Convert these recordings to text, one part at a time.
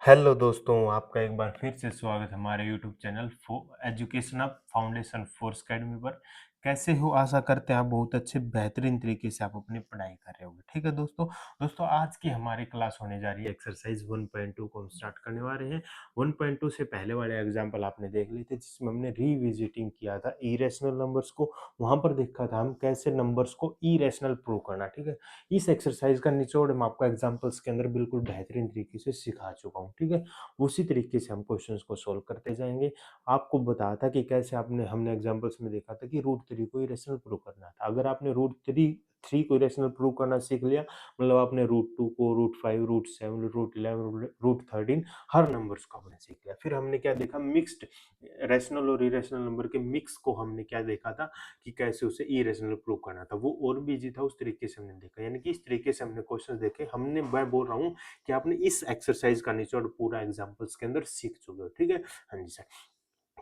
Hello दोस्तों, आपका एक बार फिर से स्वागत है हमारे YouTube channel education of foundation force academy पर। कैसे हो? आशा करते हैं आप बहुत अच्छे बेहतरीन तरीके से आप अपनी पढ़ाई कर रहे होंगे। ठीक है दोस्तों आज की हमारी क्लास होने जा रही है एक्सरसाइज 1.2 को हम स्टार्ट करने वाले हैं। 1.2 से पहले वाले एग्जाम्पल आपने देख लिए थे जिसमें हमने रिविजिटिंग किया था इरेशनल नंबर्स को। वहां पर देखा था हम कैसे नंबर्स को इरेशनल प्रूव करना। ठीक है, इस एक्सरसाइज का निचोड़ मैं आपको एग्जांपल्स के अंदर बिल्कुल बेहतरीन तरीके से सिखा चुका हूँ। ठीक है, उसी तरीके से हम क्वेश्चंस को सोल्व करते जाएंगे। आपको बताया था कि कैसे हमने एग्जांपल्स में देखा था कि रूट थ्री को इरेशनल प्रूव करना था। अगर आपने रूट थ्री थ्री को इरेशनल प्रूव करना सीख लिया, मतलब आपने रूट टू को, root five, root seven, root eleven, root thirteen, हर नंबर्स को आपने सीख लिया। फिर हमने क्या देखा, मिक्स्ड रैशनल और इरेशनल नंबर के मिक्स को हमने क्या देखा था कि कैसे उसे इरेशनल प्रूव करना था। वो और भी इजी था, उस तरीके से हमने देखा। यानी कि इस तरीके से हमने क्वेश्चन देखे। मैं बोल रहा हूँ कि आपने इस एक्सरसाइज का निचोड़ पूरा एग्जांपल्स के अंदर सीख चुके हो। ठीक है, हाँ जी सर।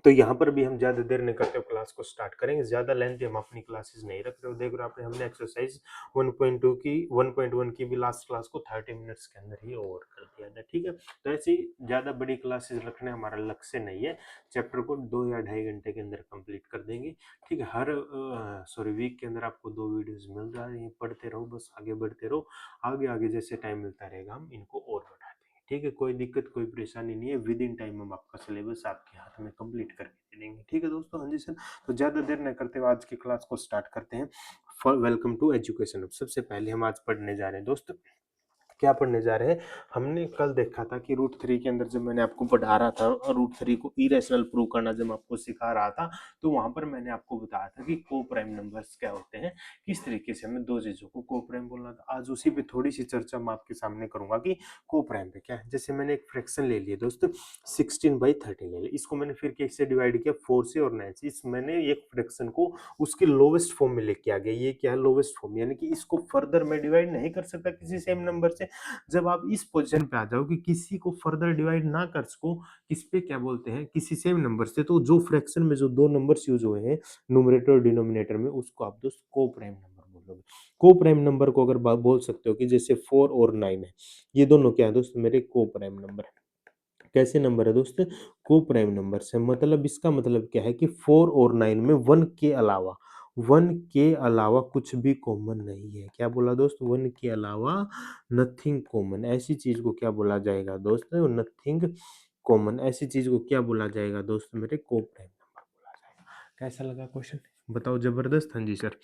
तो यहाँ पर भी हम ज्यादा देर नहीं करते हुए क्लास को स्टार्ट करेंगे। ज्यादा लेंथ हम अपनी क्लासेस नहीं रख रहे हो। देख रहे हो आपने, हमने एक्सरसाइज 1.2 की 1.1 की भी लास्ट क्लास को 30 मिनट्स के अंदर ही ओवर कर दिया था। ठीक है, तो ऐसे ही ज्यादा बड़ी क्लासेस रखने हमारा लक्ष्य नहीं है। चैप्टर को 2 या 2.5 घंटे के अंदर कंप्लीट कर देंगे। ठीक है, हर वीक के अंदर आपको 2 वीडियोस मिल रही हैं। पढ़ते रहो, बस आगे बढ़ते रहो। आगे आगे जैसे टाइम मिलता रहेगा हम इनको और बढ़ा देंगे। ठीक है, कोई दिक्कत कोई परेशानी नहीं है। विद इन टाइम हम आपका सिलेबस आपके हाथ में कंप्लीट करके दे देंगे। ठीक है दोस्तों, हाँ जी सर। तो ज्यादा देर न करते हुए आज की क्लास को स्टार्ट करते हैं। Welcome to education hub. सबसे पहले हम आज पढ़ने जा रहे हैं दोस्त, क्या पढ़ने जा रहे हैं। हमने कल देखा था कि रूट थ्री के अंदर जब मैंने आपको पढ़ा रहा था और रूट थ्री को इरेशनल प्रूव करना जब आपको सिखा रहा था, तो वहां पर मैंने आपको बताया था कि को प्राइम नंबर्स क्या होते हैं, किस तरीके से हमें दो चीजों को प्राइम बोलना था। आज उसी पे थोड़ी सी चर्चा मैं आपके सामने करूंगा कि को प्राइम पे क्या है। जैसे मैंने एक फ्रैक्शन ले लिया दोस्त, 16/13 ले लिया। इसको मैंने फिर कैसे डिवाइड किया, 4 से और 9 से। इस मैंने एक फ्रैक्शन को उसके लोवेस्ट फॉर्म में लेके आ गया। ये क्या है, लोवेस्ट फॉर्म, यानी कि इसको फर्दर मैं डिवाइड नहीं कर सकता किसी सेम नंबर से। जब आप इस पोजीशन पे आ जाओ कि किसी को फर्दर डिवाइड ना कर सको, किस पे क्या बोलते हैं, किसी सेम नंबर से, तो जो फ्रैक्शन में जो दो नंबर्स यूज हुए हैं न्यूमरेटर और डिनोमिनेटर में, उसको आप दोस्त को प्राइम नंबर बोलोगे। को प्राइम नंबर को अगर बोल सकते हो कि जैसे 4 और 9 है, ये दोनों क्या है दोस्त, मेरे को प्राइम नंबर है। कैसे नंबर है दोस्त, को प्राइम नंबर से। मतलब इसका मतलब क्या है कि 4 और 9 में 1 के अलावा कुछ भी कॉमन नहीं है। क्या बोला दोस्त, 1 के अलावा नथिंग कॉमन। ऐसी चीज को क्या बोला जाएगा दोस्त, नथिंग कॉमन। ऐसी चीज को क्या बोला जाएगा दोस्त, मेरे को प्राइम नंबर बोला जाएगा। कैसा लगा क्वेश्चन, बताओ। जबरदस्त, हाँ जी सर।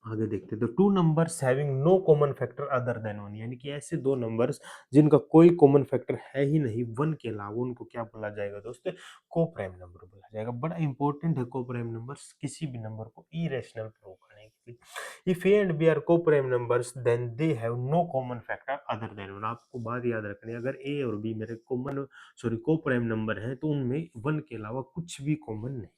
आगे देखते हैं। तो two numbers having no common factor other than one, यानी कि ऐसे दो नंबर्स जिनका कोई कॉमन फैक्टर है ही नहीं वन के अलावा, उनको क्या बोला जाएगा दोस्त, को प्राइम नंबर बोला जाएगा। बड़ा इंपॉर्टेंट है को प्राइम नंबर्स किसी भी नंबर को इरेशनल प्रूव करने के लिए। If a and b are co prime numbers then they have no common factor other than one. आपको बात याद रखनी है, अगर ए और बी मेरे को प्राइम नंबर है, तो उनमें वन के अलावा कुछ भी कॉमन नहीं है।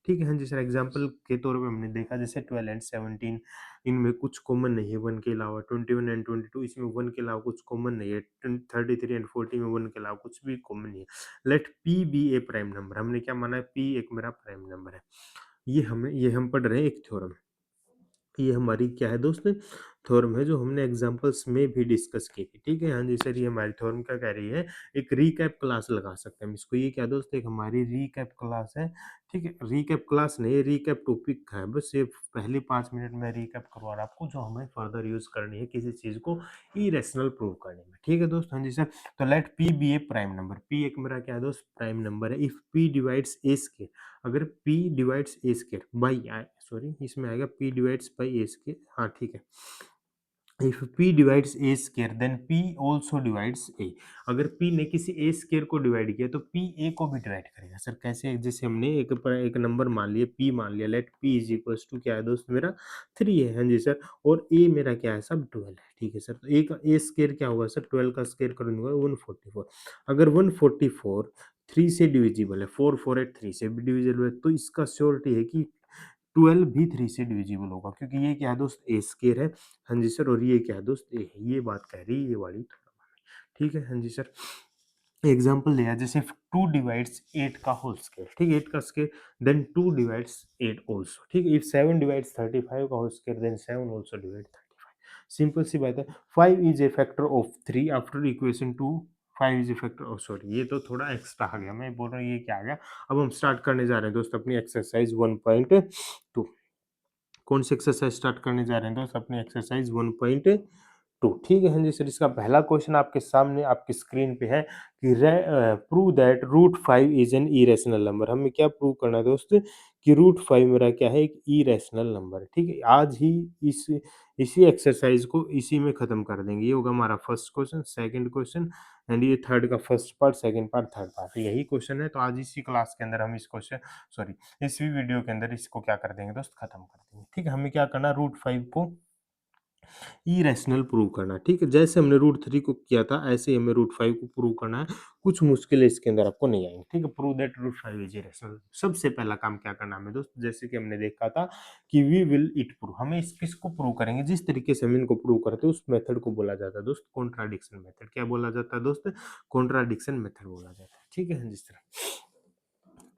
ठीक है, हाँ जी सर। एग्जाम्पल के तौर पे हमने देखा जैसे 12 एंड 17, इनमें कुछ कॉमन नहीं है वन के अलावा। 21 एंड 22, इसमें वन के अलावा कुछ कॉमन नहीं है। 33 एंड 40 में वन के अलावा कुछ भी कॉमन नहीं है। Late p be a prime number, हमने क्या माना है, पी एक मेरा प्राइम नंबर है। ये हम पढ़ रहे हैं एक थ्योरम। ये हमारी क्या है दोस्त, थ्योरम है, जो हमने एग्जांपल्स में भी डिस्कस की थी। ठीक है, हाँ जी सर। ये हमारी थ्योरम क्या कह रही है, एक रीकैप क्लास लगा सकते हैं हम इसको। ये क्या दोस्त, एक हमारी रीकैप क्लास है। ठीक है, रीकैप क्लास नहीं, रीकैप टॉपिक है। बस ये पहली 5 मिनट में रीकैप करवा रहा आपको, जो हमें फर्दर यूज करनी है किसी चीज को इरेशनल प्रूव करने में। ठीक है दोस्त, हाँ जी सर। तो let p be a prime number. P एक मेरा क्या है दोस्त, प्राइम नंबर है। If p divides a square, अगर p divides a square by, sorry इसमें आएगा p divides by a square, हाँ ठीक है। If p divides a square then p also divides a। अगर p ने किसी a स्क्वायर को डिवाइड किया तो p a को भी डिवाइड करेगा। सर कैसे, जैसे हमने एक नंबर मान लिया, p मान लिया। Let p is equals to क्या है दोस्त, मेरा 3 है। हाँ जी सर। और a मेरा क्या है, सब 12 है। ठीक है सर। तो a का a स्क्वायर क्या होगा सर, 12 का स्क्वायर करूंगा 144। अगर 144 3 से डिविजिबल है, 4 4 8 3 से भी डिविजिबल है, तो इसका श्योरिटी है कि 12 भी 3 से डिविजिबल होगा, क्योंकि ये क्या है दोस्त, ए स्क्वायर है। हाँ जी सर। और ये क्या है दोस्त, ए है। ये बात कह रही है ये वाली थ्योरम हमें। ठीक है, हाँ जी सर। एग्जाम्पल लिया जैसे 2 डिवाइड्स 8 का होल स्क्वायर। ठीक है, 8 का स्क्वायर देन 2 डिवाइड्स 8 आल्सो। ठीक है, इफ 7 डिवाइड्स 35 का whole square then 7 also divide 35। Simple सी बात है। 5 is a factor of 3 after equation 2 5 is a factor, oh sorry ये तो थोड़ा एक्स्ट्रा आ गया, मैं बोल रहा हूँ ये क्या आ गया। अब हम स्टार्ट करने जा रहे हैं दोस्त अपनी एक्सरसाइज 1.2। कौन सी एक्सरसाइज स्टार्ट करने जा रहे हैं दोस्त? अपनी एक्सरसाइज 1.2। ठीक है, हाँ जी सर। इसका पहला क्वेश्चन आपके सामने आपकी स्क्रीन पे है कि prove that root 5 is an irrational number. हमें क्या प्रूव करना है दोस्त? कि रूट 5 मेरा क्या है? एक इरेशनल नंबर है। ठीक है, आज ही इस इसी एक्सरसाइज को इसी में खत्म कर देंगे। ये होगा हमारा first question, second question and ये थर्ड का first part, second part, third part, यही क्वेश्चन है। तो आज इसी क्लास के अंदर हम इस क्वेश्चन सॉरी इस वीडियो के अंदर इसको क्या कर देंगे दोस्त? खत्म कर देंगे। ठीक है, हमें क्या करना? रूट 5 को इरेशनल प्रूव करना है। ठीक है, जैसे हमने रूट 3 को किया था ऐसे ही हमें रूट 5 को प्रूव करना है। कुछ मुश्किलें इसके अंदर आपको नहीं आएंगी। ठीक है, prove that root 5 is irrational. सबसे पहला काम क्या करना है हमें दोस्त? जैसे कि हमने देखा था कि वी विल इट प्रूव, हमें इस किसको प्रूव करेंगे? जिस तरीके से हम इनको प्रूव करते हैं उस मेथड को बोला जाता है दोस्त कॉन्ट्राडिक्शन मेथड। क्या बोला जाता है दोस्त? कॉन्ट्राडिक्शन मेथड बोला जाता है। ठीक है, जिस तरह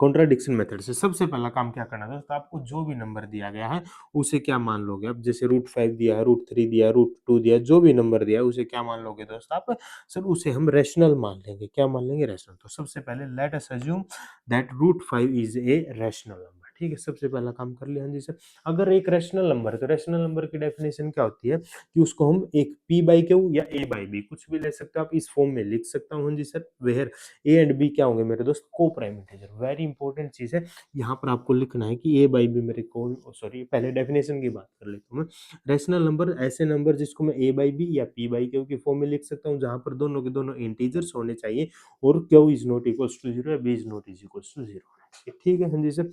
कॉन्ट्राडिक्शन मेथड से सबसे पहला काम क्या करना है दोस्त? आपको जो भी नंबर दिया गया है उसे क्या मान लोगे? अब जैसे रूट 5 दिया है, रूट 3 दिया है, रूट 2 दिया है, जो भी नंबर दिया है उसे क्या मान लोगे दोस्त आप? सर उसे हम रैशनल मान लेंगे। क्या मान लेंगे? रैशनल। तो सबसे पहले let us assume that root 5 is a rational number. ठीक है, सबसे पहला काम कर लिया। हाँ जी सर। अगर एक रैशनल नंबर है तो रैशनल नंबर की डेफिनेशन क्या होती है कि उसको हम एक p बाई क्यू या a बाई बी कुछ भी ले सकते हो आप, इस फॉर्म में लिख सकता हूँ। हाँ जी sir. Where a and b क्या होंगे मेरे दोस्त? को प्राइम इंटीजर। वेरी इंपॉर्टेंट चीज है, यहाँ पर आपको लिखना है कि ए बाई बी मेरे को सॉरी पहले डेफिनेशन की बात कर लेता हूँ मैं। रैशनल नंबर ऐसे नंबर जिसको मैं ए बाई बी या पी बाई क्यू की फॉर्म में लिख सकता हूँ, जहां पर दोनों के दोनों इंटीजर्स होने चाहिए और q is not equals to zero या b is not is equals to zero. ठीक है हाँ जी सर।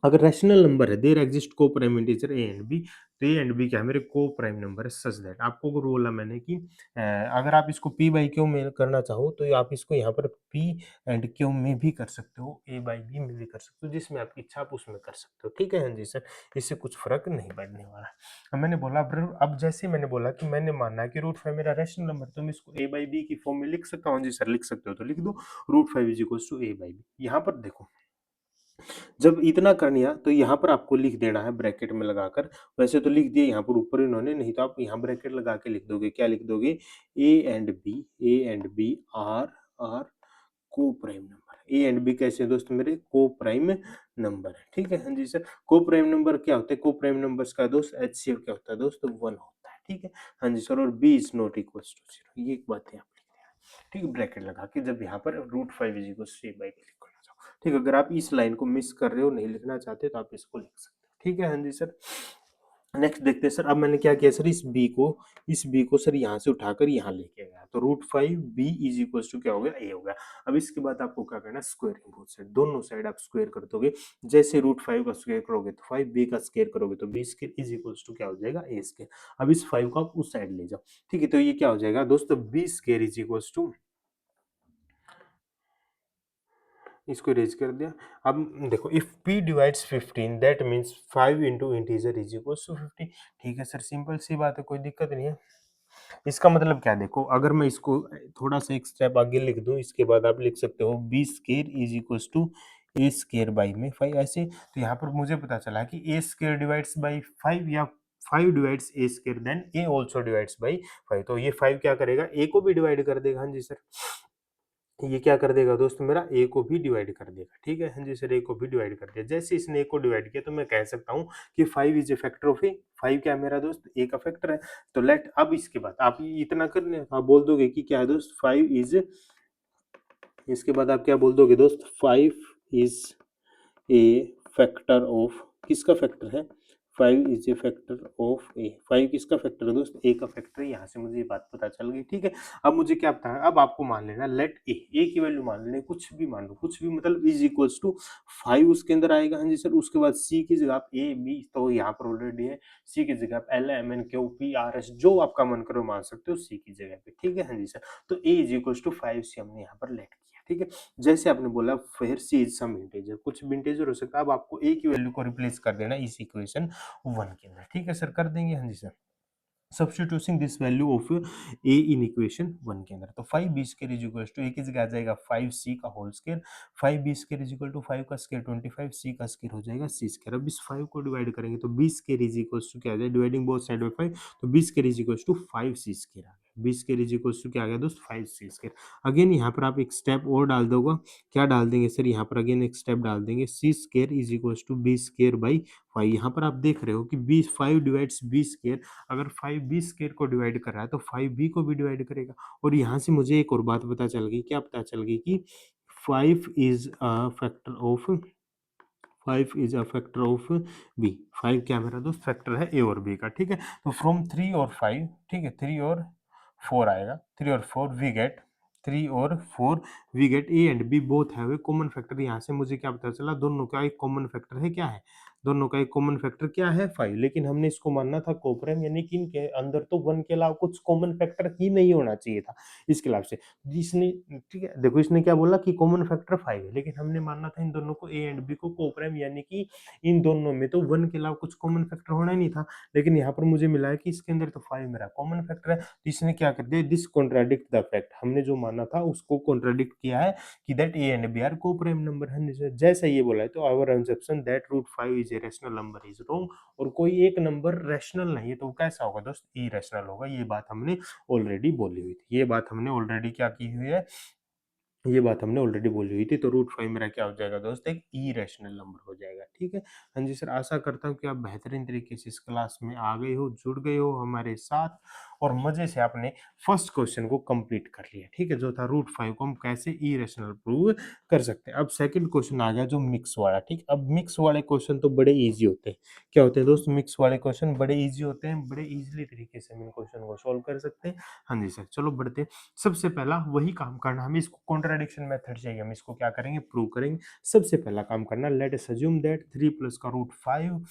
अगर रैशनल नंबर है, देयर एग्जिस्ट को prime integer a and b, तो ए एंड बी क्या है? मेरे को प्राइम नंबर है सच दैट। आपको को बोला मैंने कि अगर आप इसको पी बाई क्यू में करना चाहो तो आप इसको यहाँ पर पी एंड क्यू में भी कर सकते हो, ए बाई बी में भी कर सकते हो, जिसमें आपकी इच्छा आप उसमें कर सकते हो। ठीक है हाँ जी सर, इससे कुछ फर्क नहीं पड़ने वाला। अब मैंने बोला अब जैसे मैंने बोला कि मैंने मानना है कि रूट 5 मेरा रैशनल नंबर, तो मैं इसको ए बाई बी की फॉर्म में लिख सकता हूँ। हाँ जी सर, लिख सकते हो तो लिख दो। Root 5 is equal to a by b. यहाँ पर देखो, जब इतना कर लिया तो यहाँ पर आपको लिख देना है ब्रैकेट में लगाकर। वैसे तो लिख दिया यहाँ पर ऊपर इन्होंने, नहीं तो आप यहाँ ब्रैकेट लगा के लिख दोगे। क्या लिख दोगे? A and b are are co prime number. A and b कैसे हैं दोस्त मेरे? को प्राइम नंबर है। ठीक है हाँ जी सर। को प्राइम नंबर क्या होता है? को प्राइम नंबर्स का दोस्त एचसीएफ क्या होता है दोस्त? 1 होता है। ठीक है हाँ जी सर। और b is not equal to zero, ये एक बात है आप लिख देना। ठीक है, ब्रैकेट लगा के जब यहाँ पर root 5 is equal to a by b लिखना चाहो। ठीक है, अगर आप इस लाइन को मिस कर रहे हो, नहीं लिखना चाहते, तो आप इसको लिख सकते हो। ठीक है हाँ जी सर। नेक्स्ट देखते हैं सर। अब मैंने क्या किया सर? इस बी को सर यहाँ से उठाकर यहाँ लेके गया, तो root 5 b is equal to क्या हो गया? ए हो गया। अब इसके बाद आपको क्या करना है? स्क्वायरिंग बोथ साइड, दोनों साइड आप स्क्वायर कर दोगे। जैसे रूट 5 का स्क्वायर करोगे तो 5, बी का स्क्वायर करोगे तो b square is equal to क्या हो जाएगा? A square. अब इस 5 को आप उस साइड ले जाओ। ठीक है, तो ये क्या हो जाएगा दोस्तों? B square is equal to, इसको इरेज कर दिया। अब देखो, if p divides 15 that means 5 into integer is equals to 50। ठीक है सर, सिंपल सी बात है, कोई दिक्कत नहीं है। इसका मतलब क्या है? देखो, अगर मैं इसको थोड़ा सा एक स्टेप आगे लिख दूं, इसके बाद आप लिख सकते हो b square is equals to a square by में 5 ऐसे। तो यहाँ पर मुझे पता चला कि ए स्क्वायर डिवाइड्स बाई 5 या 5 divides a square, then a also divides by 5। तो ये 5 क्या करेगा? ए को भी डिवाइड कर देगा। हाँ जी सर। ये क्या कर देगा दोस्त मेरा? ए को भी डिवाइड कर देगा। ठीक है हाँ जी सर, ए को भी डिवाइड कर दिया। जैसे इसने ए को डिवाइड किया तो मैं कह सकता हूँ कि 5 इज ए फैक्टर ऑफ ए। 5 क्या है मेरा दोस्त? ए का फैक्टर है। तो लेट, अब इसके बाद आप इतना कर ले, आप बोल दोगे कि क्या है दोस्त? 5 इज, इसके बाद आप क्या बोल दोगे दोस्त? 5 इज ए फैक्टर ऑफ, किसका फैक्टर है? 5 इज ए फैक्टर ऑफ ए। 5 किसका फैक्टर है दोस्त? ए का फैक्टर है। यहाँ से मुझे ये बात पता चल गई। ठीक है, अब मुझे क्या पता है? अब आपको मान लेना लेट ए की वैल्यू मान लेना, कुछ भी मान लो, कुछ भी मतलब इज इक्वल्स टू 5 उसके अंदर आएगा। हाँ जी सर। उसके बाद सी की जगह आप ए बी, तो यहाँ पर ऑलरेडी है। सी की जगह आप L M N Q P R S, जो आपका मन करो मान सकते हो सी की जगह पे। ठीक है हाँ जी सर। तो ए इज इक्वल्स टू 5 सी हमने यहाँ पर लेट किया। ठीक है, जैसे आपने बोला फिर सी इज सम इंटीजर, कुछ भी इंटीजर हो सकता है। अब आपको ए की वैल्यू को रिप्लेस कर देना इस इक्वेशन 1 के अंदर। ठीक है सर, कर देंगे। हाँ जी sir. Substituting this value of A in equation 1 के अंदर, तो 5 B square is equal to, ए की जगह आ जाएगा 5 सी का whole square. 5 B square is equal to 5 का स्क्वायर 25, सी का स्क्वायर हो जाएगा सी स्क्वायर। अब इस 5 को डिवाइड करेंगे तो b square is equal to क्या आ जाए? डिवाइडिंग बोथ साइड बाय 5, तो b square is equal to 5 c square आ गया। B square is equal to क्या आ गया दोस्त 5c²। अगेन यहाँ पर आप एक स्टेप और डाल दोगे, क्या डाल देंगे सर, यहाँ पर अगेन एक स्टेप डाल देंगे, c² is equal to b square by 5। यहाँ पर आप देख रहे हो कि बी 5 डिवाइड्स बी स्क्वायर, अगर 5 बी स्क्वायर को डिवाइड कर रहा है तो 5 बी को भी डिवाइड करेगा। और यहाँ से मुझे एक और बात पता चल गई, क्या पता चल गई कि 5 is a factor of 5 is a factor of b. 5 क्या मेरा दोस्त फैक्टर है ए और बी का, ठीक है। तो फ्रॉम 3 और 5, ठीक है, 3 और 4 आएगा, 3 और 4 वी गेट, 3 और 4 we get a and b both have a common factor. यहाँ से मुझे क्या पता चला, दोनों का एक कॉमन फैक्टर है, क्या है, दोनों का एक कॉमन फैक्टर क्या है 5। लेकिन हमने इसको मानना था कोप्रेम, यानी कि इनके अंदर तो 1 के अलावा कुछ कॉमन फैक्टर ही नहीं होना चाहिए था इसके अलावा से, जिसने, ठीक है, देखो इसने क्या बोला कि कॉमन फैक्टर 5 है, लेकिन हमने मानना था इन दोनों को ए एंड बी को कोप्रेम, यानी कि इन दोनों में तो 1 के अलावा कुछ कॉमन फैक्टर होना ही नहीं था। लेकिन यहाँ पर मुझे मिला है कि इसके अंदर तो 5 मेरा कॉमन फैक्टर है, तो इसने क्या कर दिया, दिस कॉन्ट्राडिक्ट द फैक्ट, हमने जो माना था उसको कॉन्ट्राडिक्ट किया है कि that a and b are coprime number है। जैसा ये बोला है तो our assumption that root 5 is a rational number is wrong, और कोई एक नंबर रैशनल नहीं है तो वो कैसा होगा दोस्त, इरेशनल होगा। ये बात हमने ऑलरेडी बोली हुई थी, ये बात हमने ऑलरेडी क्या की हुई है, ये बात हमने ऑलरेडी बोली हुई थी। तो रूट 5 मेरा क्या हो जाएगा दोस्त, एक इरेशनल नंबर हो जाएगा, ठीक है। हाँ जी सर, आशा करता हूँ कि आप बेहतरीन तरीके से इस क्लास में आ गए हो, जुड़ गए हो हमारे साथ, और मजे से आपने फर्स्ट क्वेश्चन को कंप्लीट कर लिया, ठीक है, जो था रूट 5 को हम कैसे इरेशनल प्रूव कर सकते हैं। अब सेकंड क्वेश्चन आ गया जो मिक्स वाला, ठीक। अब मिक्स वाले क्वेश्चन तो बड़े ईजी होते हैं, क्या होते हैं दोस्त, मिक्स वाले क्वेश्चन बड़े ईजी होते हैं, बड़े ईजिली तरीके से हम इन क्वेश्चन को सोल्व कर सकते हैं। हाँ जी सर, चलो बढ़ते हैं। सबसे पहला वही काम करना, हमें इसको कॉन्ट्राडिक्शन मेथड चाहिए, हम इसको क्या करेंगे, प्रूव करेंगे। सबसे पहला काम करना, let us assume that 3 plus का root 5,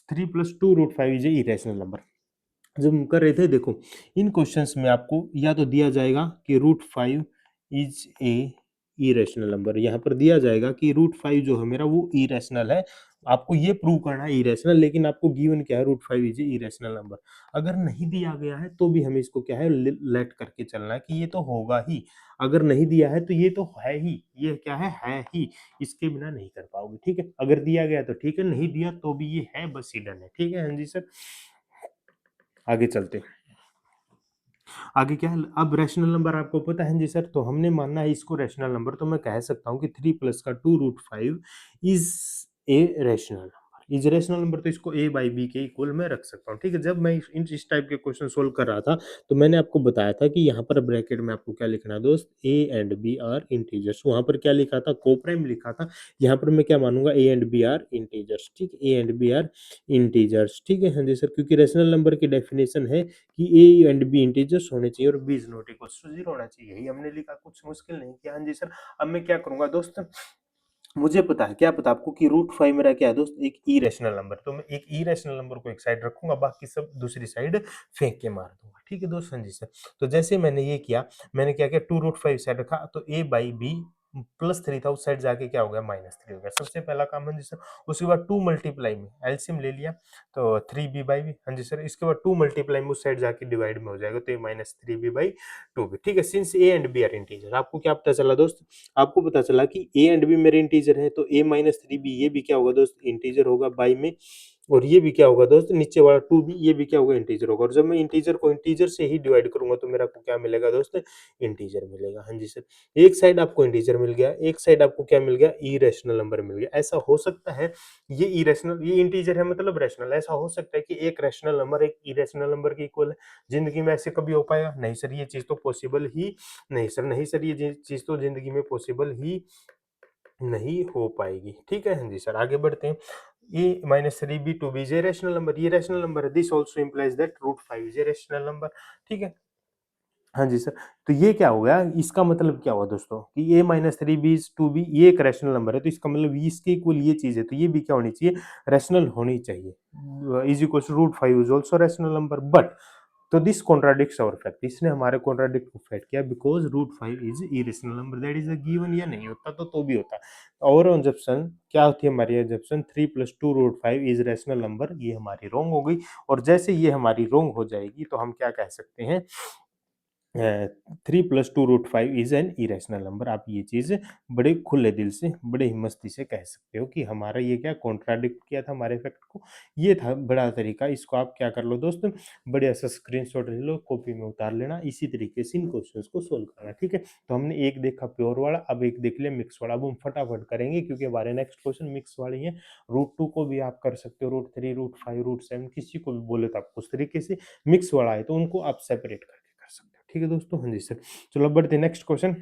3 plus 2 root 5 is a irrational number. जब हम कर रहे थे, देखो इन क्वेश्चंस में आपको या तो दिया जाएगा कि root 5 is a irrational number, यहाँ पर दिया जाएगा कि रूट 5 जो है मेरा वो इरेशनल है, आपको ये प्रूव करना है इरेशनल, लेकिन आपको गिवन क्या है, root 5 is a irrational number. अगर नहीं दिया गया है तो भी हमें इसको क्या है, लेट करके चलना है कि ये तो होगा ही, अगर नहीं दिया है तो ये तो है ही, ये क्या है ही, इसके बिना नहीं कर पाओगे, ठीक है। अगर दिया गया तो ठीक है, नहीं दिया तो भी ये है, बस ही डन है, ठीक है। हाँ जी सर, आगे चलते हैं। आगे क्या है, अब रैशनल नंबर आपको पता है जी सर, तो हमने मानना है इसको रैशनल नंबर, तो मैं कह सकता हूँ कि 3 प्लस का 2 root 5 is a rational number. Is rational number, तो इसको ए बाई बी के इक्वल मैं रख सकता हूँ, ठीक है। जब मैं इस टाइप के क्वेश्चन सोल्व कर रहा था तो मैंने आपको बताया था कि यहाँ पर ब्रैकेट में आपको क्या लिखना है दोस्त, a and b are integers. वहां पर क्या लिखा था, कोप्राइम लिखा था, यहाँ पर मैं क्या मानूंगा, a and b are integers, ठीक, a and b are integers, ठीक है। हाँ जी सर, क्योंकि रैशनल नंबर की डेफिनेशन है कि ए एंड बी इंटीजर्स होने चाहिए और b is not equal to 0 होना चाहिए, यही हमने लिखा, कुछ मुश्किल नहीं किया। हाँ जी सर, अब मैं क्या करूंगा दोस्त, मुझे पता है, क्या पता आपको, कि रूट 5 मेरा क्या है दोस्त, एक इरेशनल नंबर, तो मैं एक इरेशनल नंबर को एक साइड रखूंगा, बाकी सब दूसरी साइड फेंक के मार दूंगा, ठीक है दोस्त। हाँ जी सर, तो जैसे मैंने ये किया, मैंने क्या किया, 2 रूट 5 साइड रखा, तो ए बाई बी प्लस 3 था, उस साइड जाके क्या हो गया, -3 हो गया, सबसे पहला काम। हाँ जी सर, उसके बाद 2 मल्टीप्लाई में एलसीएम ले लिया, तो 3b बाई बी, हाँ जी सर, इसके बाद 2 मल्टीप्लाई में उस साइड जाके डिवाइड में हो जाएगा, तो ये -3b बाई 2b, ठीक है। Since a and b are integer, आपको क्या पता चला दोस्त, आपको पता चला कि ए एंड बी मेरे इंटीजर है, तो ए माइनस 3b ये भी क्या होगा दोस्त, इंटीजर होगा बाई में, और ये भी क्या होगा दोस्त, नीचे वाला 2b ये भी क्या होगा, इंटीजर होगा। और जब मैं इंटीजर को इंटीजर से ही डिवाइड करूंगा तो मेरा को क्या मिलेगा दोस्त, इंटीजर मिलेगा। हाँ जी सर, एक साइड आपको इंटीजर मिल गया, एक साइड आपको क्या मिल गया, इरेशनल नंबर मिल गया। ऐसा हो सकता है, ये इरेशनल, ये इंटीजर है मतलब रैशनल, ऐसा हो सकता है कि एक रैशनल नंबर एक इरेशनल नंबर के इक्वल है, जिंदगी में ऐसे कभी हो पाया, नहीं सर, ये चीज तो पॉसिबल ही नहीं सर, नहीं सर, ये चीज तो जिंदगी में पॉसिबल ही नहीं हो पाएगी, ठीक है। हाँ जी सर, आगे बढ़ते हैं। A minus 3b 2b is a rational number, ये रैशनल नंबर है, this also implies that root 5 is a rational number, ठीक है। हाँ जी सर, तो ये क्या हो गया, इसका मतलब क्या हुआ दोस्तों, कि ए माइनस 3b इज 2b, ये एक रैशनल नंबर है, तो इसका मतलब इसके इक्वल ये चीज है, तो ये भी क्या होनी चाहिए, रैशनल होनी चाहिए, is equal to root 5 is also rational number, but, तो दिस कॉन्ट्राडिक्ट्स आवर फैक्ट, इसने हमारे कॉन्ट्राडिक्ट को फैक्ट किया, because root 5 is irrational number, that is a given, या नहीं होता तो भी होता। और ऑब्जेक्शन क्या होती है हमारी, objection 3 plus 2 root 5 is rational number, ये हमारी रॉन्ग हो गई। और जैसे ये हमारी रॉन्ग हो जाएगी तो हम क्या कह सकते हैं, 3 + 2√5 इज एन इरेशनल नंबर। आप ये चीज बड़े खुले दिल से, बड़े ही मस्ती से कह सकते हो कि हमारा ये क्या कॉन्ट्राडिक्ट किया था हमारे फैक्ट को। ये था बड़ा तरीका। इसको आप क्या कर लो दोस्त, बढ़िया सा स्क्रीनशॉट ले लो, कॉपी में उतार लेना, इसी तरीके से इन क्वेश्चंस को सोल्व करना। ठीक है, तो हमने एक देखा प्योर वाला, अब एक देख लिया मिक्स वाला। अब हम फटाफट करेंगे क्योंकि हमारे नेक्स्ट क्वेश्चन मिक्स वाले ही है। √2 को भी आप कर सकते हो, √3, √5, √7, किसी को भी बोले तो आप उस तरीके से। मिक्स वाला है तो उनको आप सेपरेट करके कर सकते हो। ठीक है दोस्तों, हाँ जी सर। चलो अब बढ़ते हैं नेक्स्ट क्वेश्चन।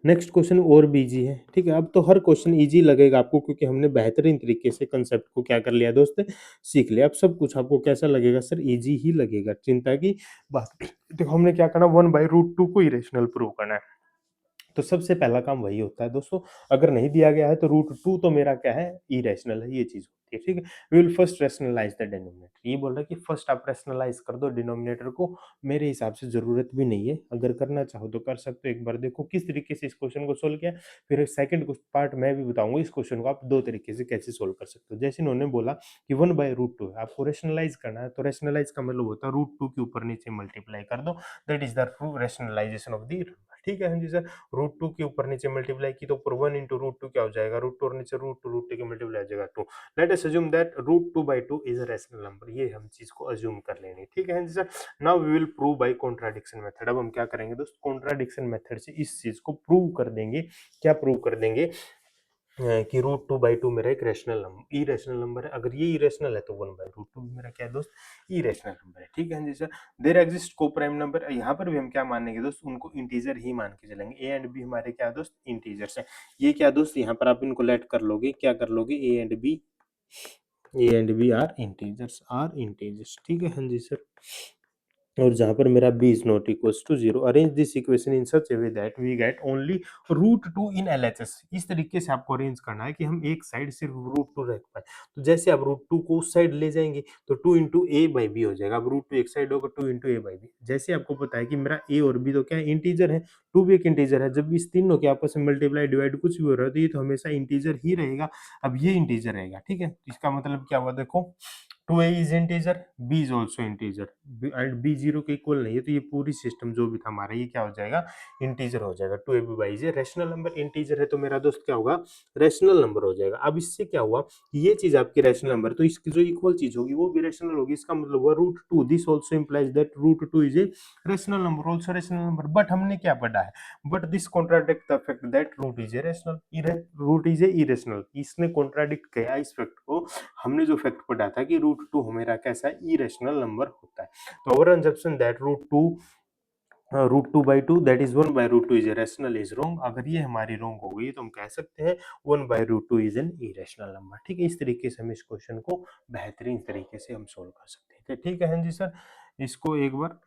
नेक्स्ट क्वेश्चन और भी इजी है। ठीक है, अब तो हर क्वेश्चन इजी लगेगा आपको क्योंकि हमने बेहतरीन तरीके से कंसेप्ट को क्या कर लिया दोस्त, सीख लिया। अब सब कुछ आपको कैसा लगेगा सर, इजी ही लगेगा, चिंता की बात नहीं। देखो हमने क्या करना, 1/√2 को इरेशनल प्रूव करना है। तो सबसे पहला काम वही होता है दोस्तों। अगर नहीं दिया गया है तो √2 तो मेरा क्या है, इरेशनल है, ये चीज होती है। ठीक है, we will first rationalise the denominator. ये बोल रहा है कि फर्स्ट आप रैशनलाइज कर दो डिनोमिनेटर को। मेरे हिसाब से जरूरत भी नहीं है, अगर करना चाहो तो कर सकते हो। एक बार देखो किस तरीके से इस क्वेश्चन को सोल्व किया, फिर सेकंड पार्ट मैं भी बताऊंगा इस क्वेश्चन को आप दो तरीके से कैसे सोल्व कर सकते हो। जैसे इन्होंने बोला कि 1/√2 है, आपको रैशनलाइज करना है, तो रैशनलाइज का मतलब होता है √2 के ऊपर नीचे मल्टीप्लाई कर दो, that is the true rationalisation of the. ठीक है हाँ जी सर। √2 के ऊपर नीचे मल्टीप्लाई की तो ऊपर 1 इंटू √2 क्या हो जाएगा, √2 और नीचे √2 के मल्टीप्लाई हो जाएगा 2। Let us assume that √2/2 is a rational number. ये हम चीज को अज्यूम कर लेंगे। ठीक है जी sir. Now we will prove by contradiction method. अब हम क्या करेंगे दोस्त, कॉन्ट्राडिक्शन मेथड से इस चीज को प्रूव कर देंगे। क्या प्रूव कर देंगे, कि √2/2 मेरा एक रैशनल नंबर, इरेशनल नंबर है। अगर ये इरेशनल है तो 1/√2 भी मेरा क्या है दोस्त, इरेशनल नंबर है। ठीक है जी सर। देयर एग्जिस्ट को प्राइम नंबर। यहाँ पर भी हम क्या मानेंगे दोस्त, उनको इंटीजर ही मान के चलेंगे। ए एंड बी हमारे क्या है दोस्त, इंटीजर्स है। ये क्या दोस्त, यहाँ पर आप इनको लेट कर लोगे, क्या कर लोगे, a and b are integers. ठीक है हाँ जी सर। और जहां पर मेरा b is not equals to 0, arrange this equation in such a way that we get only √2 in LHS। इस तरीके से आपको अरेंज करना है कि हम एक साइड सिर्फ √2 रख पाए। तो जैसे आप √2 को उस साइड ले जाएंगे तो 2 इंटू ए बाई बी हो जाएगा। अब √2 एक साइड होगा, 2 इंटू ए बाई बी। जैसे आपको पता है कि मेरा ए और बी तो क्या है, इंटीजर है, 2 भी एक इंटीजर है। जब इस तीनों के आपस में मल्टीप्लाई डिवाइड कुछ भी हो रहा है तो ये तो हमेशा इंटीजर ही रहेगा। अब ये इंटीजर रहेगा। ठीक है, इसका मतलब क्या हुआ देखो, 2a is integer, b is also integer, and b 0 के इक्वल नहीं है, तो ये पूरी सिस्टम जो भी था हमारा ये क्या हो जाएगा, इंटीजर हो जाएगा। 2ab by J rational number, integer है तो मेरा दोस्त क्या होगा, रैशनल नंबर हो जाएगा। अब इससे क्या हुआ, ये चीज आपकी रैशनल नंबर, तो इसकी जो इक्वल चीज होगी वो भी रैशनल होगी। इसका मतलब हुआ √2, this also implies that √2 is a rational number, also rational number. But हमने क्या पढ़ा है, but this contradict the fact that root is a rational, root is a irrational. इसने कॉन्ट्राडिक्ट किया इस फैक्ट को। हमने जो फैक्ट पढ़ा था कि √2 हमेरा कैसा है, इरेशनल नंबर होता है। तो our assumption that √2/2 that is 1/√2 is a rational is wrong. अगर ये हमारी रॉन्ग हो गई तो हम कह सकते हैं 1/√2 इज एन इरेशनल नंबर। ठीक है, इस तरीके से हम इस क्वेश्चन को बेहतरीन तरीके से हम सोल्व कर सकते हैं। ठीक है हाँ जी सर। इसको एक बार,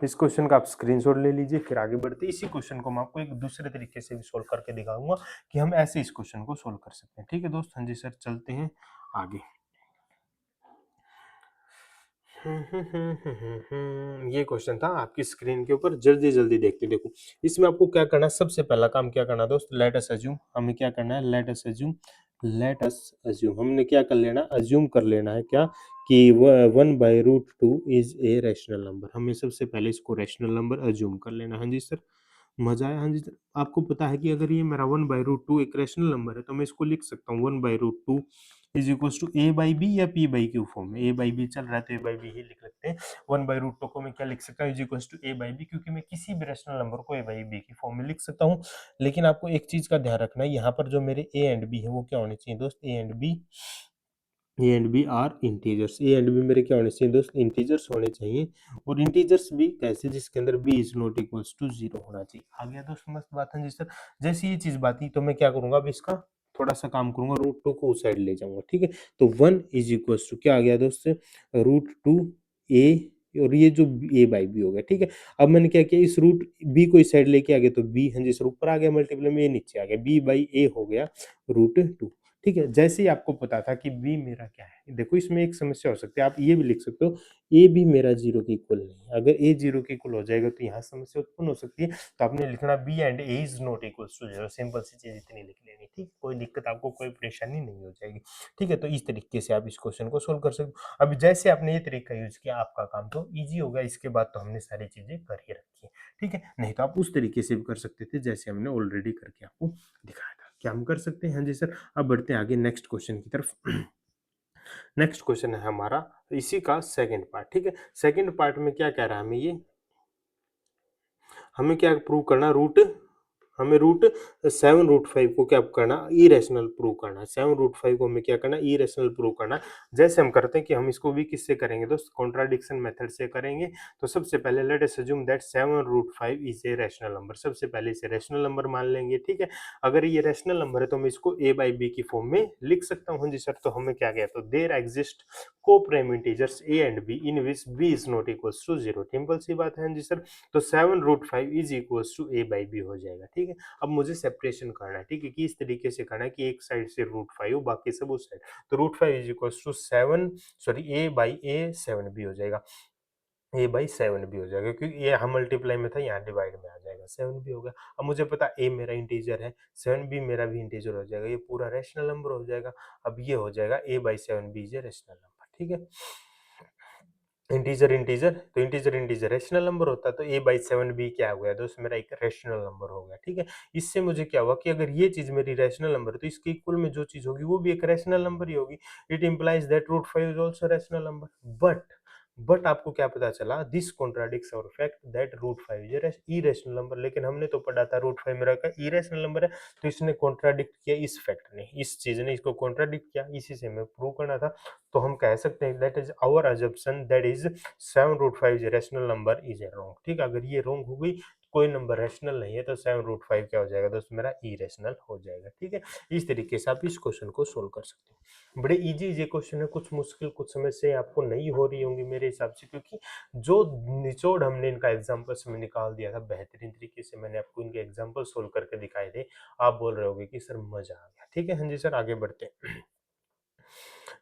इस क्वेश्चन का आप स्क्रीनशॉट ले लीजिए, फिर आगे बढ़ते हैं। इसी क्वेश्चन को मैं आपको एक दूसरे तरीके से भी सोल्व करके दिखाऊंगा कि हम ऐसे इस क्वेश्चन को सोल्व कर सकते हैं। ठीक है दोस्त, हाँ जी सर, चलते हैं आगे। ये क्वेश्चन था आपकी स्क्रीन के ऊपर, जल्दी जल्दी देखते देखो। इसमें आपको क्या करना है, सबसे पहला काम क्या करना है दोस्त, लेट अस अज्यूम। हमें क्या करना है, लेट अस अज्यूम हमने क्या कर लेना, अज्यूम कर लेना है क्या, कि 1/√2 इज ए रैशनल नंबर। हमें सबसे पहले इसको रैशनल नंबर अज्यूम कर लेना। हाँ जी सर, मजा आया। हाँ जी सर, आपको पता है कि अगर ये मेरा 1/√2 एक रैशनल नंबर है तो मैं इसको लिख सकता हूँ 1/√2 is equals to a by b या पी बाई क्यू फॉर्म में। ए बाई बी चल रहा है तो ए बाई बी ही लिख लेते हैं। 1/√2 को मैं क्या लिख सकता हूँ, is equals to a by b, क्योंकि मैं किसी भी रैशनल नंबर को ए बाई बी की फॉर्म में लिख सकता हूँ। लेकिन आपको एक चीज का ध्यान रखना है, यहाँ पर जो मेरे ए एंड बी है वो क्या होने चाहिए दोस्त, a and b are integers. A and b मेरे क्या होने चाहिए दोस्त, इंटीजर्स होने चाहिए। और इंटीजर्स भी कैसे, जिसके अंदर b is not equals to 0 होना चाहिए। आ गया दोस्त, मस्त बात है जी सर। जैसे ये चीज बात थी तो मैं क्या करूंगा, अब इसका थोड़ा सा काम करूंगा, √2 को उस साइड ले जाऊंगा। ठीक है, तो 1 इज इक्वल्स टू क्या आ गया दोस्त, √2 ए, और ये जो ए बाई बी हो गया। ठीक है, अब मैंने क्या किया, इस रूट बी को इस साइड लेके आ गया तो बी, हाँ जी सर, ऊपर आ गया मल्टीप्लाई में, ए नीचे आ गया, बी बाई ए हो गया √2। ठीक है, जैसे ही आपको पता था कि बी मेरा क्या है, देखो इसमें एक समस्या हो सकती है, आप ये भी लिख सकते हो ए भी मेरा 0 के इक्वल नहीं है। अगर ए 0 के इक्वल हो जाएगा तो यहाँ समस्या उत्पन्न हो सकती है। तो आपने लिखना b and a is not equal to 0, simple सी चीज इतनी लिख लेनी। ठीक है, कोई दिक्कत आपको कोई परेशानी नहीं हो जाएगी। ठीक है, तो इस तरीके से आप इस क्वेश्चन को सोल्व कर सकते हो। अभी जैसे आपने ये तरीका यूज किया, आपका काम तो ईजी हो गया, इसके बाद तो हमने सारी चीजें कर ही रखी है। ठीक है, नहीं तो आप उस तरीके से भी कर सकते थे जैसे हमने ऑलरेडी करके आपको दिखाया था। क्या हम कर सकते हैं? हाँ जी सर। अब बढ़ते हैं आगे नेक्स्ट क्वेश्चन की तरफ। नेक्स्ट क्वेश्चन है हमारा इसी का सेकंड पार्ट। ठीक है, सेकंड पार्ट में क्या कह रहा है हमें ये, हमें क्या प्रूव करना, रूट, हमें रूट 7 रूट 5 को क्या करना, इरेशनल प्रूव करना है। 7 रूट 5 को हमें क्या करना, इरेशनल प्रूव करना है। जैसे हम करते हैं कि हम इसको भी किससे करेंगे दोस्त, कॉन्ट्राडिक्शन मेथड से करेंगे। तो सबसे पहले let us assume that 7 root 5 is a rational number. सबसे पहले इसे रैशनल नंबर मान लेंगे। ठीक है, अगर ये रैशनल नंबर है तो मैं इसको a बाई बी की फॉर्म में लिख सकता हूँ। हाँ जी सर, तो हमें क्या गया, तो there exist co-prime integers a and b in which b is not equals to 0। Simple सी बात है। हाँ जी सर, तो 7 root 5 is equals to a by b हो जाएगा। ठीक है, अब मुझे सेपरेशन करना है। ठीक है, कि इस तरीके से करना है कि एक साइड से रूट 5 बाकी सब उस साइड, तो root 5 is equals to 7, sorry a by a 7 भी हो जाएगा, a बाई 7 भी हो जाएगा, क्योंकि ये हम मल्टीप्लाई में था, यहाँ डिवाइड में आ जाएगा, 7 भी होगा। अब मुझे पता a मेरा इंटीजर है, 7 भी मेरा भी इंटीजर हो जाएगा, ये पूरा रैशनल नंबर हो जाएगा। अब ये हो जाएगा a बाई 7 भी इज ए रैशनल नंबर। ठीक है, इंटीजर इंटीजर, तो इंटीजर इंटीजर रैशनल नंबर होता है, तो a बाई 7 भी क्या हो गया दोस्त, मेरा एक रैशनल नंबर हो गया। ठीक है, इससे मुझे क्या हुआ कि अगर ये चीज मेरी रैशनल नंबर है तो इसके इक्वल में जो चीज होगी वो भी एक रैशनल नंबर ही होगी। It implies that root 5 is also rational number. But आपको क्या पता चला, this contradicts our fact that root 5 is irrational number. लेकिन हमने तो पढ़ा था रूट 5 मेरा का इरेशनल नंबर है, तो इसने कॉन्ट्राडिक्ट किया, इस फैक्ट ने, इस चीज ने इसको कॉन्ट्राडिक्ट किया, इसी से हमें प्रूव करना था। तो हम कह सकते हैं that is our assumption that is 7 root 5 rational number is a wrong. ठीक है, अगर ये रॉन्ग हो गई, कोई नंबर रैशनल नहीं है, तो 7 रूट 5 क्या हो जाएगा दोस्त, मेरा इरेशनल हो जाएगा। ठीक है, इस तरीके से आप इस क्वेश्चन को सोल्व कर सकते हो। बड़े इजी ये क्वेश्चन है, कुछ मुश्किल कुछ समस्या आपको नहीं हो रही होंगी मेरे हिसाब से, क्योंकि जो निचोड़ हमने इनका एग्जाम्पल्स में निकाल दिया था, बेहतरीन तरीके से मैंने आपको इनके एग्जाम्पल सोल्व करके दिखाए थे। आप बोल रहे होगे कि सर मजा आ गया। ठीक है, हाँ जी सर, आगे बढ़ते हैं।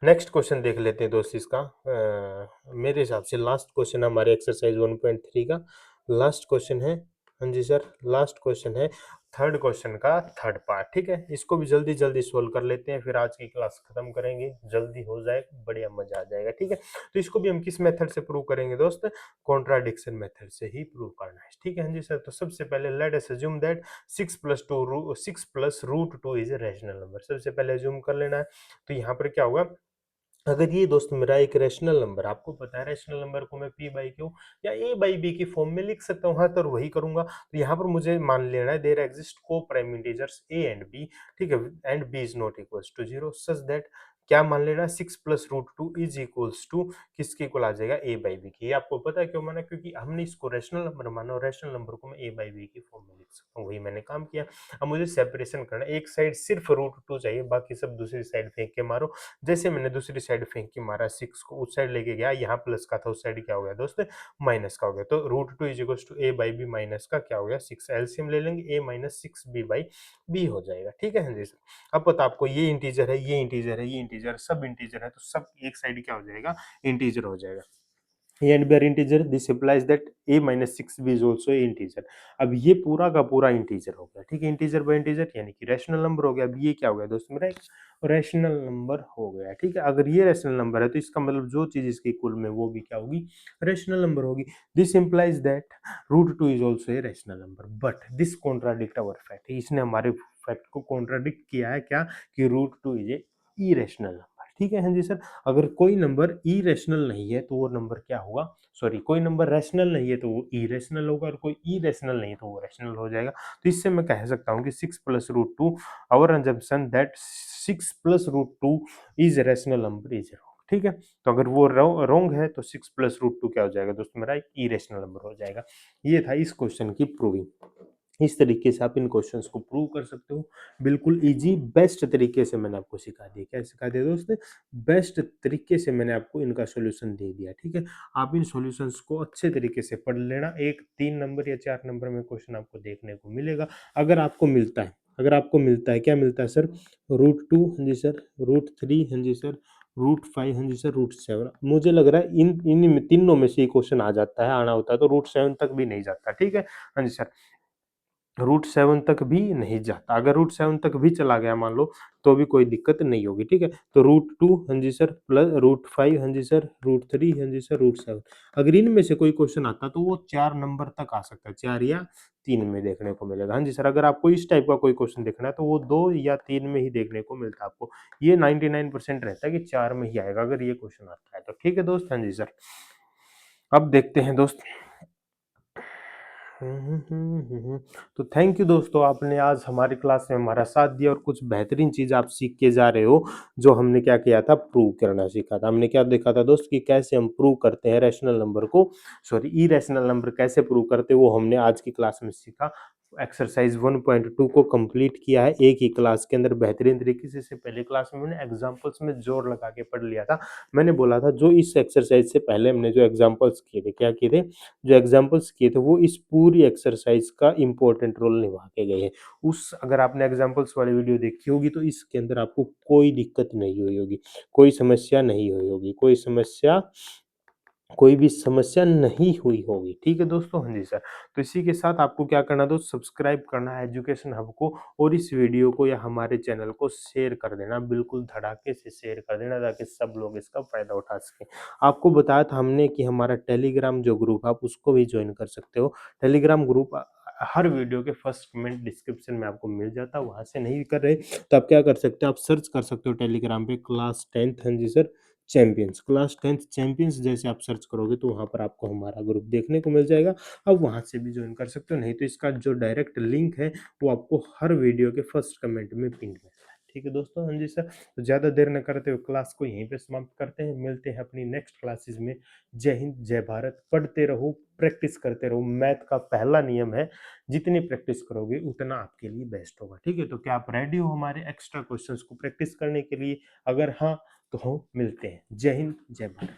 नेक्स्ट क्वेश्चन देख लेते हैं दोस्त इसका। मेरे हिसाब से लास्ट क्वेश्चन हमारे एक्सरसाइज 1.3 का लास्ट क्वेश्चन है। हाँ जी सर, लास्ट क्वेश्चन है, थर्ड क्वेश्चन का थर्ड पार्ट। ठीक है, इसको भी जल्दी जल्दी सोल्व कर लेते हैं, फिर आज की क्लास खत्म करेंगे, जल्दी हो जाए, बढ़िया मजा आ जाएगा। ठीक है, तो इसको भी हम किस मेथड से प्रूव करेंगे दोस्त, कॉन्ट्राडिक्शन मेथड से ही प्रूव करना है। ठीक है, हाँ जी सर, तो सबसे पहले let us assume that 6 plus root 2 is a rational number. सबसे पहले अज्यूम कर लेना है। तो यहाँ पर क्या होगा, अगर ये दोस्त मेरा एक रैशनल नंबर, आपको पता है रैशनल नंबर को मैं p बाई क्यू या a बाई बी की फॉर्म में लिख सकता हूँ। हाँ, तो वही करूंगा। तो यहाँ पर मुझे मान लेना है देयर एग्जिस्ट को prime integers a and b। ठीक है, and b is not equals to 0 such that, क्या मान लेना, 6 plus root 2 is equals to किसके इक्वल आ जाएगा, a बाई बी की। ये आपको पता है क्यों माना, क्योंकि हमने इसको रैशनल नंबर माना, और रैशनल नंबर को मैं a बाई बी की फॉर्म में लिख सकता हूँ, वही मैंने काम किया। अब मुझे सेपरेशन करना है, एक साइड सिर्फ रूट 2 चाहिए, बाकी सब दूसरी साइड फेंक के मारो। जैसे मैंने दूसरी साइड फेंक के मारा, 6 को उस साइड लेके गया, यहाँ प्लस का था, उस साइड क्या हो गया दोस्त, माइनस का हो गया। तो root 2 is equal to a by b minus का क्या हो गया, 6। एलसीएम ले लेंगे, a minus 6 b by b हो जाएगा। ठीक है, हाँ जी सर। अब पता आपको ये इंटीजर है, ये इंटीजर है, ये इंटीजर, सब इंटीजर है, तो सब एक साइड क्या हो जाएगा, इंटीजर हो जाएगा। a and b are integer, this implies that a minus 6b is also a integer। अब ये पूरा का पूरा इंटीजर हो गया। ठीक है, इंटीजर बाय इंटीजर यानी कि रैशनल नंबर हो गया। अब ये क्या हो गया दोस्त, मेरा एक रैशनल नंबर हो गया। ठीक है, अगर ये रैशनल नंबर है तो इसका मतलब जो चीज इसके इक्वल में वो भी क्या होगी, रैशनल नंबर होगी। This implies that root 2 is also a rational number, but this contradict our fact. इसने हमारे फैक्ट को कॉन्ट्राडिक्ट किया है, क्या कि root 2 is a irrational number. ठीक है, हाँ जी सर, अगर कोई नंबर इरेशनल नहीं है तो वो नंबर क्या होगा, सॉरी, कोई नंबर रैशनल नहीं है तो वो इरेशनल होगा, और कोई इरेशनल नहीं है तो वो रैशनल हो जाएगा। तो इससे मैं कह सकता हूँ कि 6 plus root 2, our assumption that 6 plus root 2 is rational number is wrong. ठीक है, तो अगर वो रॉन्ग है तो 6 प्लस रूट 2 क्या हो जाएगा दोस्तों, मेरा एक इरेशनल नंबर हो जाएगा। ये था इस क्वेश्चन की प्रूविंग। इस तरीके से आप इन क्वेश्चंस को प्रूव कर सकते हो, बिल्कुल इजी बेस्ट तरीके से मैंने आपको सिखा दिया। क्या सिखा दिया दोस्त, बेस्ट तरीके से मैंने आपको इनका सॉल्यूशन दे दिया। ठीक है, आप इन सॉल्यूशंस को अच्छे तरीके से पढ़ लेना, एक 3 नंबर या 4 नंबर में क्वेश्चन आपको देखने को मिलेगा, अगर आपको मिलता है। अगर आपको मिलता है, क्या मिलता है सर, रूट 2, हाँ जी सर, रूट 3, हाँ जी सर, रूट 5, हाँ जी सर, रूट 7। मुझे लग रहा है इन तीनों में से क्वेश्चन आ जाता है, आना होता है तो रूट 7 तक भी नहीं जाता। ठीक है, हाँ जी सर। रूट 7 तक भी नहीं जाता। अगर रूट 7 तक भी चला गया मान लो तो भी कोई दिक्कत नहीं होगी, ठीक है। तो रूट 2 हाँ जी सर, प्लस रूट 5 हाँ जी सर, रूट 3 हाँ जी सर, रूट 7। अगर इनमें से कोई क्वेश्चन आता तो वो 4 नंबर तक आ सकता है, 4 या 3 में देखने को मिलेगा। हाँ जी सर, अगर आपको इस टाइप का कोई क्वेश्चन देखना है तो वो 2 या 3 में ही देखने को मिलता है आपको। ये 99% रहता है कि 4 में ही आएगा अगर ये क्वेश्चन आता है तो, ठीक है दोस्त। हाँ जी सर, अब देखते हैं दोस्त। तो थैंक यू दोस्तों, आपने आज हमारी क्लास में हमारा साथ दिया और कुछ बेहतरीन चीज़ आप सीख के जा रहे हो। जो हमने क्या किया था, प्रूव करना सीखा था। हमने क्या देखा था दोस्त कि कैसे हम प्रूव करते हैं रैशनल नंबर को, सॉरी इरेशनल नंबर कैसे प्रूव करते हैं, वो हमने आज की क्लास में सीखा। एक्सरसाइज 1.2 को कंप्लीट किया है एक ही क्लास के अंदर बेहतरीन तरीके से। इससे पहले क्लास में मैंने एग्जांपल्स में जोर लगा के पढ़ लिया था। मैंने बोला था जो इस एक्सरसाइज से पहले हमने जो एग्जांपल्स किए थे, क्या किए थे, जो एग्जांपल्स किए थे वो इस पूरी एक्सरसाइज का इंपॉर्टेंट रोल निभा के गए हैं। उस अगर आपने एग्जांपल्स वाली वीडियो देखी होगी तो इसके अंदर आपको कोई दिक्कत नहीं हुई होगी, कोई समस्या नहीं हुई होगी, कोई भी समस्या नहीं हुई होगी, ठीक है दोस्तों। हाँ जी सर, तो इसी के साथ आपको क्या करना दोस्त, सब्सक्राइब करना है एजुकेशन हब को, और इस वीडियो को या हमारे चैनल को शेयर कर देना, बिल्कुल धड़ाके से शेयर कर देना ताकि सब लोग इसका फायदा उठा सकें। आपको बताया था हमने कि हमारा टेलीग्राम जो ग्रुप आप उसको भी ज्वाइन कर सकते हो। टेलीग्राम ग्रुप हर वीडियो के फर्स्ट कमेंट डिस्क्रिप्शन में आपको मिल जाता है, वहां से नहीं कर रहे तो आप क्या कर सकते हो, आप सर्च कर सकते हो टेलीग्राम पे क्लास 10th, हाँ जी sir, champions, class 10th champions जैसे आप सर्च करोगे तो वहाँ पर आपको हमारा ग्रुप देखने को मिल जाएगा। आप वहाँ से भी ज्वाइन कर सकते हो, नहीं तो इसका जो डायरेक्ट लिंक है वो आपको हर वीडियो के फर्स्ट कमेंट में पिन मिलता है, ठीक है दोस्तों। हाँ जी सर, तो ज़्यादा देर न करते हुए क्लास को यहीं पे समाप्त करते हैं, मिलते हैं अपनी नेक्स्ट क्लासेस में। जय हिंद, जय भारत। पढ़ते रहो, प्रैक्टिस करते रहो। मैथ का पहला नियम है, जितनी प्रैक्टिस करोगे उतना आपके लिए बेस्ट होगा, ठीक है। तो क्या आप रेडी हो हमारे एक्स्ट्रा क्वेश्चंस को प्रैक्टिस करने के लिए? अगर हाँ तो हम मिलते हैं। जय हिंद, जय भारत।